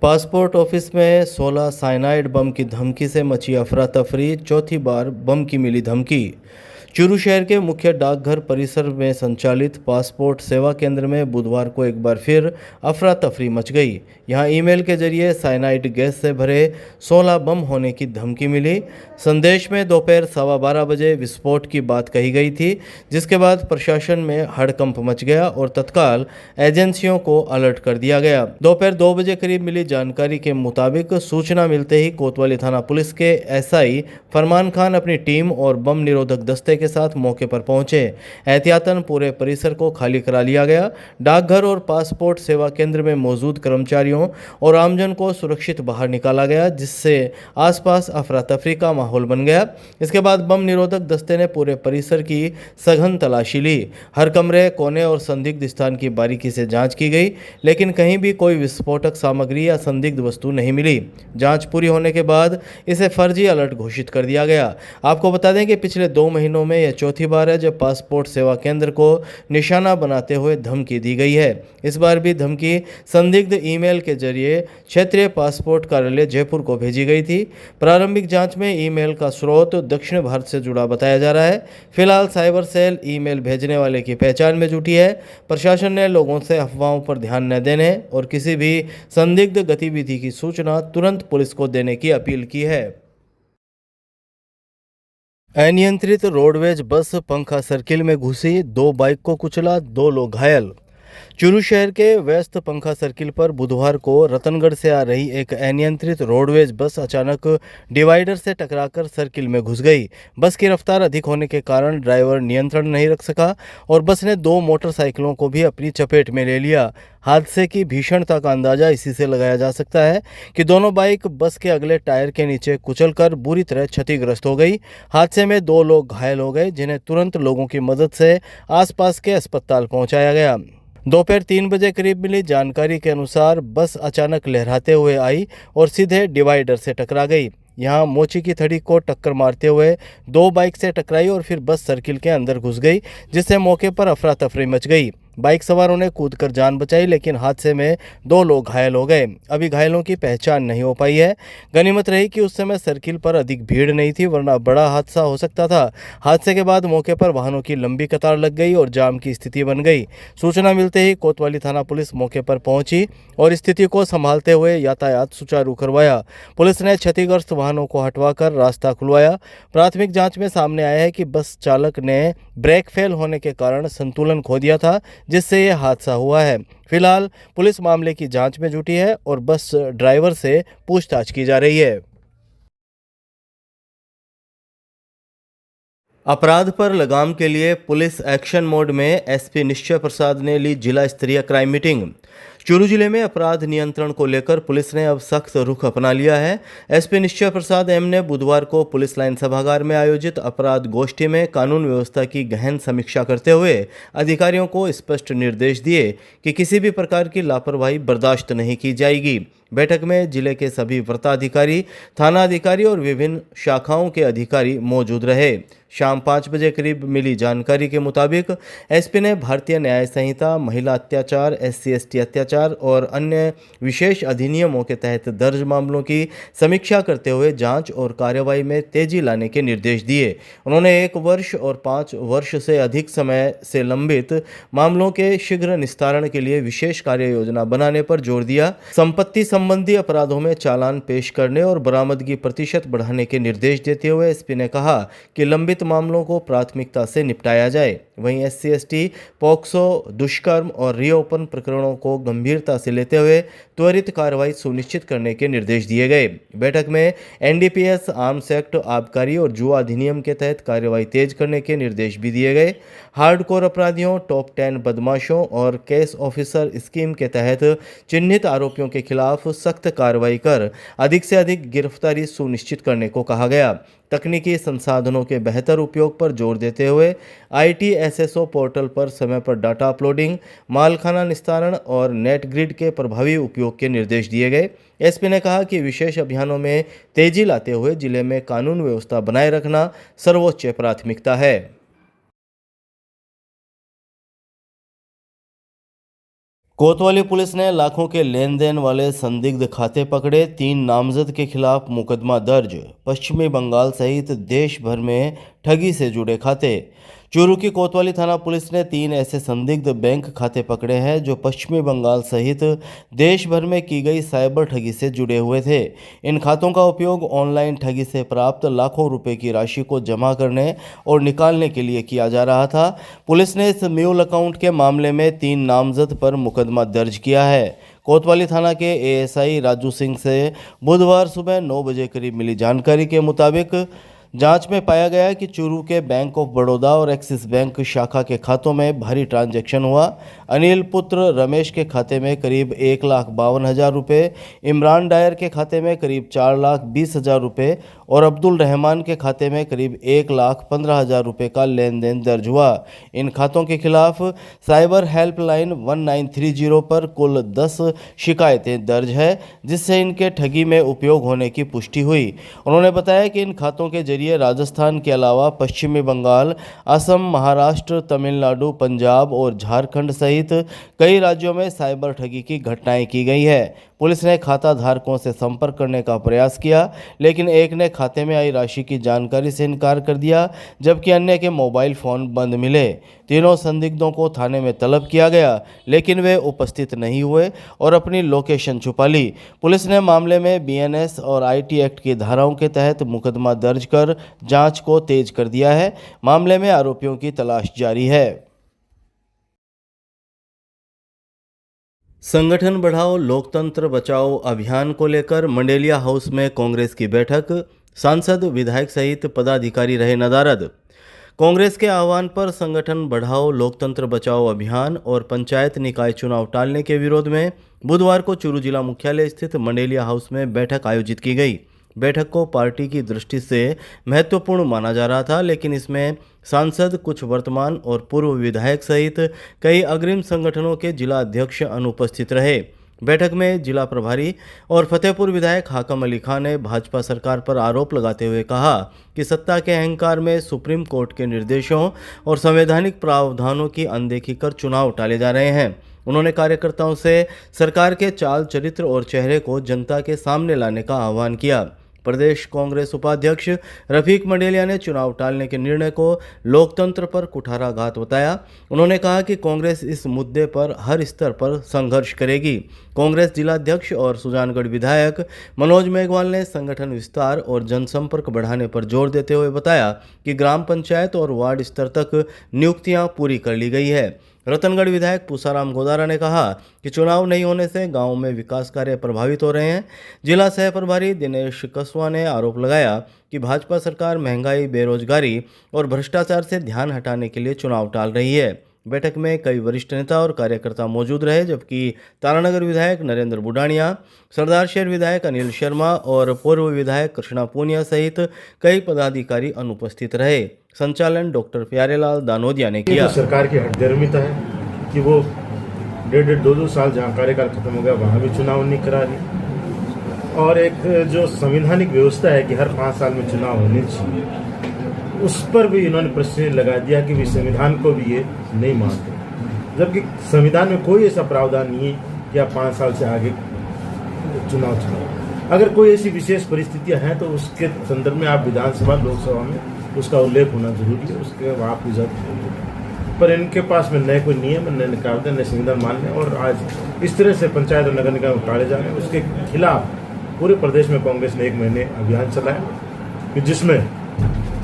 Passport office में 16 cyanide बम की धमकी से मची अफरा तफरी, चौथी बार बम की मिली धमकी। चूरू शहर के मुख्य डाकघर परिसर में संचालित पासपोर्ट सेवा केंद्र में बुधवार को एक बार फिर अफरा तफरी मच गई। यहां ईमेल के जरिए साइनाइड गैस से भरे 16 बम होने की धमकी मिली। संदेश में दोपहर 12:15 विस्फोट की बात कही गई थी, जिसके बाद प्रशासन में हड़कंप मच गया और तत्काल एजेंसियों को अलर्ट कर दिया गया। दोपहर 2 बजे करीब मिली जानकारी के मुताबिक सूचना मिलते ही कोतवाली थाना पुलिस के एसआई फरमान खान अपनी टीम और बम निरोधक दस्ते के साथ मौके पर पहुंचे। एहतियातन पूरे परिसर को खाली करा लिया गया। डाकघर और पासपोर्ट सेवा केंद्र में मौजूद कर्मचारियों और आमजन को सुरक्षित बाहर निकाला गया, जिससे आसपास अफरा तफरी का माहौल बन गया। इसके बाद बम निरोधक दस्ते ने पूरे परिसर की सघन तलाशी ली। हर कमरे, कोने और संदिग्ध स्थान की बारीकी से जांच की गई, लेकिन कहीं भी कोई विस्फोटक सामग्री या संदिग्ध वस्तु नहीं मिली। जांच पूरी होने के बाद इसे फर्जी अलर्ट घोषित कर दिया गया। आपको बता दें कि पिछले 2 महीनों में यह चौथी बार है जब पासपोर्ट सेवा केंद्र को निशाना बनाते हुए धमकी दी गई है। इस बार भी धमकी संदिग्ध ईमेल के जरिए क्षेत्रीय पासपोर्ट कार्यालय जयपुर को भेजी गई थी। प्रारंभिक जांच में ईमेल का स्रोत दक्षिण भारत से जुड़ा बताया जा रहा है। फिलहाल साइबर सेल ईमेल भेजने वाले की पहचान में जुटी है। प्रशासन ने लोगों से अफवाहों पर ध्यान न देने और किसी भी संदिग्ध गतिविधि की सूचना तुरंत पुलिस को देने की अपील की है। अनियंत्रित रोडवेज बस पंखा सर्किल में घुसी, 2 बाइक को कुचला, 2 लोग घायल। चूरू शहर के व्यस्त पंखा सर्किल पर बुधवार को रतनगढ़ से आ रही एक अनियंत्रित रोडवेज बस अचानक डिवाइडर से टकराकर सर्किल में घुस गई। बस की रफ्तार अधिक होने के कारण ड्राइवर नियंत्रण नहीं रख सका और बस ने 2 मोटरसाइकिलों को भी अपनी चपेट में ले लिया। हादसे की भीषणता का अंदाजा इसी से लगाया जा सकता है कि दोनों बाइक बस के अगले टायर के नीचे कुचलकर बुरी तरह क्षतिग्रस्त हो गई। हादसे में 2 लोग घायल हो गए, जिन्हें तुरंत लोगों की मदद से आसपास के अस्पताल पहुंचाया गया। दोपहर 3 बजे करीब मिली जानकारी के अनुसार बस अचानक लहराते हुए आई और सीधे डिवाइडर से टकरा गई। यहां मोची की थड़ी को टक्कर मारते हुए 2 बाइक से टकराई और फिर बस सर्किल के अंदर घुस गई, जिससे मौके पर अफरा तफरी मच गई। बाइक सवारों ने कूदकर जान बचाई, लेकिन हादसे में 2 लोग घायल हो गए। अभी घायलों की पहचान नहीं हो पाई है। गनीमत रही कि उस समय सर्किल पर अधिक भीड़ नहीं थी, वरना बड़ा हादसा हो सकता था। हादसे के बाद मौके पर वाहनों की लंबी कतार लग गई और जाम की स्थिति बन गई। सूचना मिलते ही कोतवाली थाना पुलिस मौके पर पहुंची और स्थिति को संभालते हुए यातायात सुचारू करवाया। पुलिस ने क्षतिग्रस्त वाहनों को हटवाकर रास्ता खुलवाया। प्राथमिक जांच में सामने आया है कि बस चालक ने ब्रेक फेल होने के कारण संतुलन खो दिया था, जिससे यह हादसा हुआ है। फिलहाल पुलिस मामले की जांच में जुटी है और बस ड्राइवर से पूछताछ की जा रही है। अपराध पर लगाम के लिए पुलिस एक्शन मोड में एसपी निश्चय प्रसाद ने ली जिला स्तरीय क्राइम मीटिंग। चूरू जिले में अपराध नियंत्रण को लेकर पुलिस ने अब सख्त रुख अपना लिया है। एसपी निश्चय प्रसाद एम ने बुधवार को पुलिस लाइन सभागार में आयोजित अपराध गोष्ठी में कानून व्यवस्था की गहन समीक्षा करते हुए अधिकारियों को स्पष्ट निर्देश दिए कि किसी भी प्रकार की लापरवाही बर्दाश्त नहीं की जाएगी। बैठक में जिले के सभी वृत्ताधिकारी, थाना अधिकारी और विभिन्न शाखाओं के अधिकारी मौजूद रहे। शाम 5 बजे करीब मिली जानकारी के मुताबिक एसपी ने भारतीय न्याय संहिता, महिला अत्याचार, SC/ST अत्याचार और अन्य विशेष अधिनियमों के तहत दर्ज मामलों की समीक्षा करते हुए जांच और कार्रवाई में तेजी लाने के निर्देश दिए। उन्होंने 1 वर्ष और 5 वर्ष से अधिक समय से लंबित मामलों के शीघ्र निस्तारण के लिए विशेष कार्य योजना बनाने पर जोर दिया। संपत्ति संबंधी अपराधों में चालान पेश करने और बरामदगी प्रतिशत बढ़ाने के निर्देश देते हुए एसपी ने कहा कि लंबित मामलों को प्राथमिकता से निपटाया जाए। वहीं SC/ST, पॉक्सो, दुष्कर्म और रीओपन प्रकरणों को गंभीरता से लेते हुए त्वरित कार्रवाई सुनिश्चित करने के निर्देश दिए गए। बैठक में NDPS, आर्म्स एक्ट, आबकारी और जुआ अधिनियम के तहत कार्रवाई तेज करने के निर्देश भी दिए गए। हार्डकोर अपराधियों, टॉप 10 बदमाशों और केस ऑफिसर स्कीम के तहत चिन्हित आरोपियों के खिलाफ सख्त कार्रवाई कर अधिक से अधिक गिरफ्तारी सुनिश्चित करने को कहा गया। तकनीकी संसाधनों के बेहतर उपयोग पर जोर देते हुए IT SSO पोर्टल पर समय पर डाटा अपलोडिंग, मालखाना निस्तारण और नेट ग्रिड के प्रभावी उपयोग के निर्देश दिए गए। एसपी ने कहा कि विशेष अभियानों में तेजी लाते हुए जिले में कानून व्यवस्था बनाए रखना सर्वोच्च प्राथमिकता है। कोतवाली पुलिस ने लाखों के लेन देन वाले संदिग्ध खाते पकड़े, 3 नामजद के खिलाफ मुकदमा दर्ज। पश्चिमी बंगाल सहित देश भर में ठगी से जुड़े खाते। चूरू की कोतवाली थाना पुलिस ने 3 ऐसे संदिग्ध बैंक खाते पकड़े हैं जो पश्चिमी बंगाल सहित देश भर में की गई साइबर ठगी से जुड़े हुए थे। इन खातों का उपयोग ऑनलाइन ठगी से प्राप्त लाखों रुपए की राशि को जमा करने और निकालने के लिए किया जा रहा था। पुलिस ने इस म्यूल अकाउंट के मामले में 3 नामजद पर मुकदमा दर्ज किया है। कोतवाली थाना के एएसआई राजू सिंह से बुधवार सुबह 9 बजे करीब मिली जानकारी के मुताबिक जांच में पाया गया कि चूरू के बैंक ऑफ बड़ौदा और एक्सिस बैंक शाखा के खातों में भारी ट्रांजैक्शन हुआ। अनिल पुत्र रमेश के खाते में करीब 1,52,000 रुपये, इमरान डायर के खाते में करीब 4,20,000 रुपये और अब्दुल रहमान के खाते में करीब 1,15,000 रुपये का लेन देन दर्ज हुआ। इन खातों के खिलाफ साइबर हेल्पलाइन 1930 पर कुल 10 शिकायतें दर्ज है, जिससे इनके ठगी में उपयोग होने की पुष्टि हुई। उन्होंने बताया कि इन खातों के जरिए राजस्थान के अलावा पश्चिमी बंगाल, असम, महाराष्ट्र, तमिलनाडु, पंजाब और झारखंड सहित कई राज्यों में साइबर ठगी की घटनाएं की गई है। पुलिस ने खाता धारकों से संपर्क करने का प्रयास किया, लेकिन एक ने खाते में आई राशि की जानकारी से इनकार कर दिया, जबकि अन्य के मोबाइल फ़ोन बंद मिले। तीनों संदिग्धों को थाने में तलब किया गया, लेकिन वे उपस्थित नहीं हुए और अपनी लोकेशन छुपा ली। पुलिस ने मामले में बीएनएस और आईटी एक्ट की धाराओं के तहत मुकदमा दर्ज कर जांच को तेज कर दिया है। मामले में आरोपियों की तलाश जारी है। संगठन बढ़ाओ लोकतंत्र बचाओ अभियान को लेकर मंडेलिया हाउस में कांग्रेस की बैठक। सांसद, विधायक सहित पदाधिकारी रहे नदारद। कांग्रेस के आह्वान पर संगठन बढ़ाओ लोकतंत्र बचाओ अभियान और पंचायत निकाय चुनाव टालने के विरोध में बुधवार को चूरू जिला मुख्यालय स्थित मंडेलिया हाउस में बैठक आयोजित की गई। बैठक को पार्टी की दृष्टि से महत्वपूर्ण माना जा रहा था, लेकिन इसमें सांसद, कुछ वर्तमान और पूर्व विधायक सहित कई अग्रिम संगठनों के जिला अध्यक्ष अनुपस्थित रहे। बैठक में जिला प्रभारी और फतेहपुर विधायक हाकम अली खान ने भाजपा सरकार पर आरोप लगाते हुए कहा कि सत्ता के अहंकार में सुप्रीम कोर्ट के निर्देशों और संवैधानिक प्रावधानों की अनदेखी कर चुनाव टाले जा रहे हैं। उन्होंने कार्यकर्ताओं से सरकार के चाल चरित्र और चेहरे को जनता के सामने लाने का आह्वान किया। प्रदेश कांग्रेस उपाध्यक्ष रफीक मंडेलिया ने चुनाव टालने के निर्णय को लोकतंत्र पर कुठाराघात बताया। उन्होंने कहा कि कांग्रेस इस मुद्दे पर हर स्तर पर संघर्ष करेगी। कांग्रेस जिलाध्यक्ष और सुजानगढ़ विधायक मनोज मेघवाल ने संगठन विस्तार और जनसंपर्क बढ़ाने पर जोर देते हुए बताया कि ग्राम पंचायत और वार्ड स्तर तक नियुक्तियां पूरी कर ली गई है। रतनगढ़ विधायक पूसाराम गोदारा ने कहा कि चुनाव नहीं होने से गांव में विकास कार्य प्रभावित हो रहे हैं। जिला सह प्रभारी दिनेश कसवा ने आरोप लगाया कि भाजपा सरकार महंगाई, बेरोजगारी और भ्रष्टाचार से ध्यान हटाने के लिए चुनाव टाल रही है। बैठक में कई वरिष्ठ नेता और कार्यकर्ता मौजूद रहे, जबकि तारानगर विधायक नरेंद्र बुडानिया, सरदार शहर विधायक अनिल शर्मा और पूर्व विधायक कृष्णा पूनिया सहित कई पदाधिकारी अनुपस्थित रहे। संचालन डॉक्टर प्यारेलाल दानोदिया ने किया। तो सरकार की हठधर्मिता है कि वो 1.5-2 साल जहाँ कार्यकाल खत्म हो गया वहाँ भी चुनाव नहीं करा रही, और एक जो संवैधानिक व्यवस्था है कि हर 5 साल में चुनाव होने चाहिए, उस पर भी इन्होंने प्रश्न लगा दिया कि भी संविधान को भी ये नहीं मानते, जबकि संविधान में कोई ऐसा प्रावधान नहीं है कि आप 5 साल से आगे चुनाव चलाओ। अगर कोई ऐसी विशेष परिस्थितियां हैं तो उसके संदर्भ में आप विधानसभा, लोकसभा में उसका उल्लेख होना जरूरी है, उसके आप इजाजत। पर इनके पास में नए कोई नियम, नए कायदे, नए संविधान मानने, और आज इस तरह से पंचायत और नगर निगम टाले जा रहे हैं, उसके खिलाफ पूरे प्रदेश में कांग्रेस ने 1 महीने अभियान चलाया कि जिसमें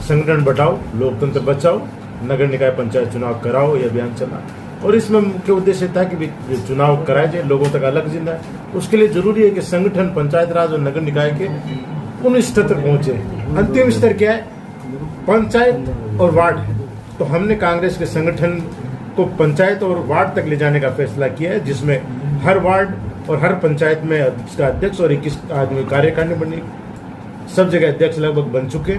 संगठन बढ़ाओ लोकतंत्र बचाओ, नगर निकाय पंचायत चुनाव कराओ, ये अभियान चला। और इसमें मुख्य उद्देश्य था कि चुनाव कराए जाए, लोगों तक अलग जिंदा है। उसके लिए जरूरी है कि संगठन पंचायत राज और नगर निकाय के उन स्तर तक पहुंचे। अंतिम स्तर क्या है? पंचायत और वार्ड है। तो हमने कांग्रेस के संगठन को पंचायत और वार्ड तक ले जाने का फैसला किया है, जिसमें हर वार्ड और हर पंचायत में उसका अध्यक्ष और 21 आदमी कार्यकारिणी बनी। सब जगह अध्यक्ष लगभग बन चुके,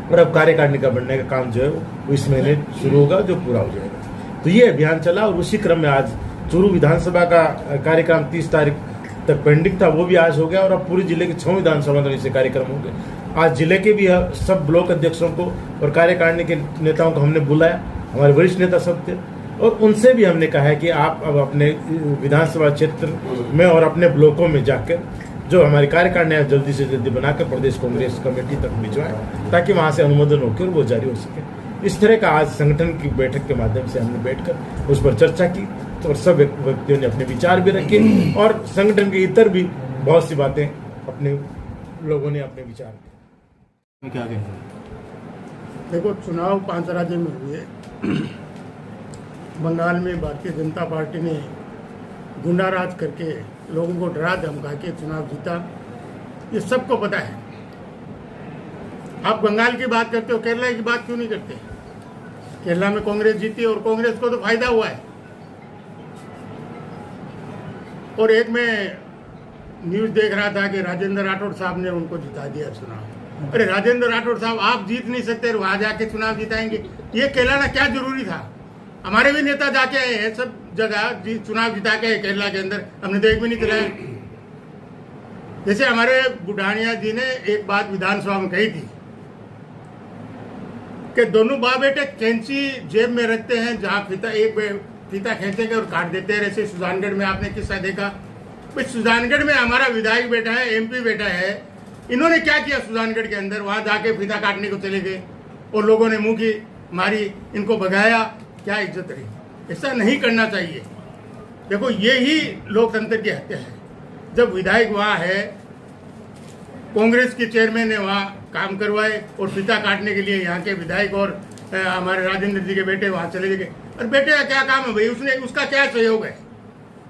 और अब कार्यकारिणी का बनने का काम जो है वो इस महीने शुरू होगा, जो पूरा हो जाएगा। तो ये अभियान चला, और उसी क्रम में आज चूरू विधानसभा का कार्यक्रम 30 तारीख तक पेंडिंग था, वो भी आज हो गया, और अब पूरे जिले के 6 विधानसभा में से कार्यक्रम हो गए। आज जिले के भी सब ब्लॉक अध्यक्षों को और कार्यकारिणी के नेताओं को हमने बुलाया, हमारे वरिष्ठ नेता सब थे, और उनसे भी हमने कहा है कि आप अब अपने विधानसभा क्षेत्र में और अपने ब्लॉकों में जाकर जो हमारी कार्यकारिणी है जल्दी से जल्दी बनाकर प्रदेश कांग्रेस कमेटी तक भिजवाएं, ताकि वहां से अनुमोदन होकर वो जारी हो सके। इस तरह का आज संगठन की बैठक के माध्यम से हमने बैठकर उस पर चर्चा की, तो और सब व्यक्तियों ने अपने विचार भी रखे और संगठन के इतर भी बहुत सी बातें अपने लोगों ने अपने विचार किए। क्या कहते हैं? देखो, चुनाव 5 राज्यों में हुए। बंगाल में भारतीय जनता पार्टी ने गुंडाराज करके लोगों को डरा धमका के चुनाव जीता, ये सबको पता है। आप बंगाल की बात करते हो, केरला की बात क्यों नहीं करते? केरला में कांग्रेस जीती और कांग्रेस को तो फायदा हुआ है। और एक मैं न्यूज देख रहा था कि राजेंद्र राठौड़ साहब ने उनको जिता दिया चुनाव। अरे राजेंद्र राठौड़ साहब, आप जीत नहीं सकते, वहां जाके चुनाव जिताएंगे, ये कहलाना क्या जरूरी था? हमारे भी नेता जाके आए हैं सब जगह चुनाव जिता के केरला के अंदर, हमने तो एक भी नहीं चलाया। जैसे हमारे बुढ़ानिया जी ने एक बात विधानसभा में कही थी कि दोनों बाप बेटे कैंची जेब में रखते हैं, जहां फीता खींचेंगे और काट देते हैं। ऐसे सुजानगढ़ में आपने किस्सा देखा? भाई सुजानगढ़ में हमारा विधायक बेटा है, एमपी बेटा है, इन्होंने क्या किया सुजानगढ़ के अंदर? वहां जाके फीता काटने को चले गए और लोगों ने मुंह की मारी, इनको भगाया, क्या इज्जत रही? ऐसा नहीं करना चाहिए। देखो, ये ही लोकतंत्र की हत्या है। जब विधायक वहाँ है, कांग्रेस के चेयरमैन ने वहाँ काम करवाए और फीता काटने के लिए यहाँ के विधायक और हमारे राजेंद्र जी के बेटे वहाँ चले गए। और बेटे का क्या काम है भाई? उसका क्या सहयोग है?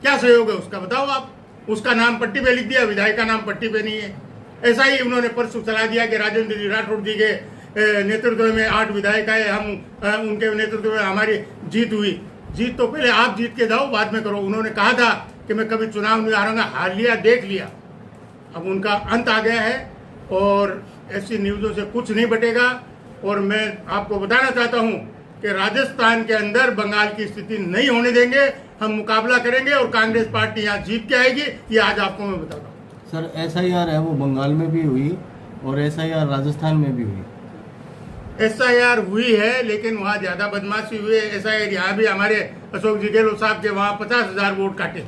क्या सहयोग है उसका, बताओ आप? उसका नाम पट्टी पे लिख दिया, विधायक का नाम पट्टी पे नहीं है। ऐसा ही उन्होंने परसों चला दिया कि राजेंद्र जी राठौड़ जी के नेतृत्व में 8 विधायक आए, हम उनके नेतृत्व में हमारी जीत हुई। जीत तो पहले आप जीत के जाओ, बाद में करो। उन्होंने कहा था कि मैं कभी चुनाव नहीं हारूंगा, हार लिया, देख लिया। अब उनका अंत आ गया है और ऐसी न्यूज़ों से कुछ नहीं बटेगा। और मैं आपको बताना चाहता हूं कि राजस्थान के अंदर बंगाल की स्थिति नहीं होने देंगे, हम मुकाबला करेंगे और कांग्रेस पार्टी यहाँ जीत के आएगी, ये आज आपको मैं बताता हूँ। सर, SIR है वो बंगाल में भी हुई और SIR राजस्थान में भी हुई। SIR हुई है, लेकिन वहाँ ज्यादा बदमाशी हुई है। SIR यहाँ भी हमारे अशोक जी गहलोत साहब के वहाँ 50,000 वोट काटे,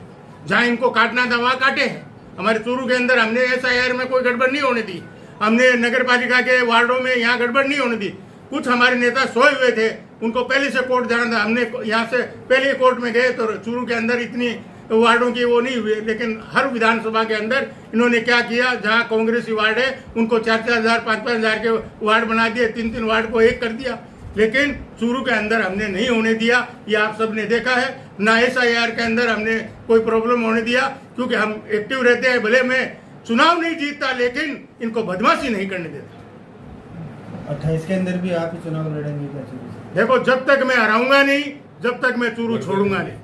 जहाँ इनको काटना था वहाँ काटे हैं। हमारे चूरू के अंदर हमने SIR में कोई गड़बड़ नहीं होने दी। हमने नगर पालिका के वार्डों में यहाँ गड़बड़ नहीं होने दी। कुछ हमारे नेता सोए हुए थे, उनको पहले से कोर्ट जाना था, हमने यहाँ से पहले कोर्ट में गए, तो चूरू के अंदर इतनी वार्डों की वो नहीं हुई। लेकिन हर विधानसभा के अंदर इन्होंने क्या किया, जहाँ कांग्रेसी वार्ड है उनको 4-4,000 5-5,000 के वार्ड बना दिए, 3-3 वार्ड को एक कर दिया। लेकिन चूरू के अंदर हमने नहीं होने दिया, ये आप सब ने देखा है। ना SIR के अंदर हमने कोई प्रॉब्लम होने दिया, क्योंकि हम एक्टिव रहते हैं। भले मैं चुनाव नहीं जीतता, लेकिन इनको बदमाशी नहीं करने देता। 28 के अंदर भी आप ही चुनाव लड़ेंगे क्या? देखो, जब तक मैं हराऊंगा नहीं, जब तक मैं चूरू छोड़ूंगा नहीं।